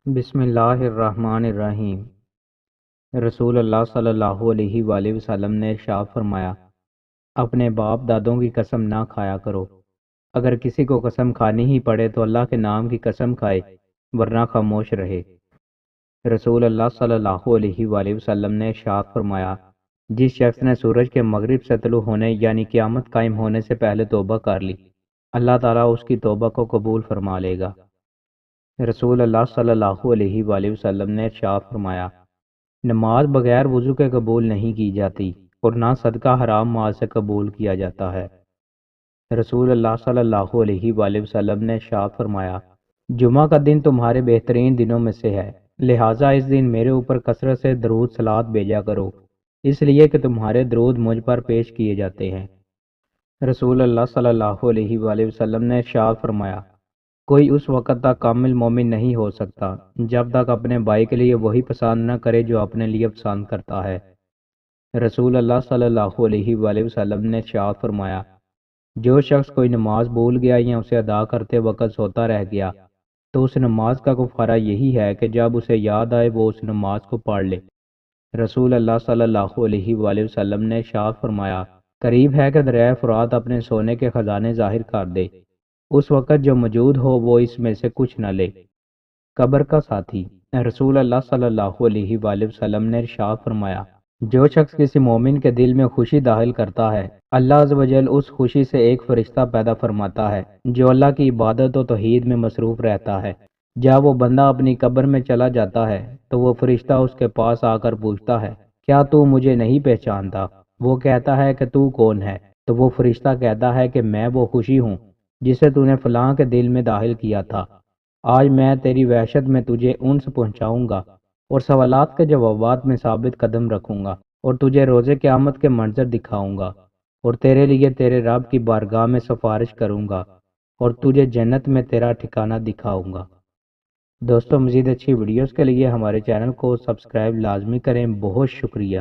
بسم اللہ الرحمن الرحیم۔ رسول اللہ صلی اللہ علیہ وآلہ وسلم نے ارشاد فرمایا، اپنے باپ دادوں کی قسم نہ کھایا کرو۔ اگر کسی کو قسم کھانی ہی پڑے تو اللہ کے نام کی قسم کھائے، ورنہ خاموش رہے۔ رسول اللہ صلی اللہ علیہ وآلہ وسلم نے ارشاد فرمایا، جس شخص نے سورج کے مغرب سے طلوع ہونے یعنی قیامت قائم ہونے سے پہلے توبہ کر لی، اللہ تعالیٰ اس کی توبہ کو قبول فرما لے گا۔ رسول اللہ صلی اللہ علیہ وآلہ وسلم نے ارشاد فرمایا، نماز بغیر وضو کے قبول نہیں کی جاتی اور نہ صدقہ حرام مال سے قبول کیا جاتا ہے۔ رسول اللہ صلی اللہ علیہ وآلہ وسلم نے ارشاد فرمایا، جمعہ کا دن تمہارے بہترین دنوں میں سے ہے، لہٰذا اس دن میرے اوپر کثرت سے درود صلوات بھیجا کرو، اس لیے کہ تمہارے درود مجھ پر پیش کیے جاتے ہیں۔ رسول اللہ صلی اللہ علیہ وآلہ وسلم نے ارشاد فرمایا، کوئی اس وقت تک کامل مومن نہیں ہو سکتا جب تک اپنے بھائی کے لیے وہی پسند نہ کرے جو اپنے لیے پسند کرتا ہے۔ رسول اللہ صلی اللہ علیہ وآلہ وسلم نے ارشاد فرمایا، جو شخص کوئی نماز بھول گیا یا اسے ادا کرتے وقت سوتا رہ گیا تو اس نماز کا کفارہ یہی ہے کہ جب اسے یاد آئے وہ اس نماز کو پڑھ لے۔ رسول اللہ صلی اللہ علیہ وآلہ وسلم نے ارشاد فرمایا، قریب ہے کہ دریائے فرات اپنے سونے کے خزانے ظاہر کر دے، اس وقت جو موجود ہو وہ اس میں سے کچھ نہ لے۔ قبر کا ساتھی۔ رسول اللہ صلی اللہ علیہ وآلہ وسلم نے ارشاد فرمایا، جو شخص کسی مومن کے دل میں خوشی داخل کرتا ہے، اللہ عز و جل اس خوشی سے ایک فرشتہ پیدا فرماتا ہے جو اللہ کی عبادت و توحید میں مصروف رہتا ہے۔ جب وہ بندہ اپنی قبر میں چلا جاتا ہے تو وہ فرشتہ اس کے پاس آ کر پوچھتا ہے، کیا تو مجھے نہیں پہچانتا؟ وہ کہتا ہے کہ تو کون ہے؟ تو وہ فرشتہ کہتا ہے کہ میں وہ خوشی ہوں جسے تو نے فلاں کے دل میں داخل کیا تھا۔ آج میں تیری وحشت میں تجھے انس پہنچاؤں گا اور سوالات کے جوابات میں ثابت قدم رکھوں گا اور تجھے روز قیامت کے منظر دکھاؤں گا اور تیرے لیے تیرے رب کی بارگاہ میں سفارش کروں گا اور تجھے جنت میں تیرا ٹھکانہ دکھاؤں گا۔ دوستو، مزید اچھی ویڈیوز کے لیے ہمارے چینل کو سبسکرائب لازمی کریں۔ بہت شکریہ۔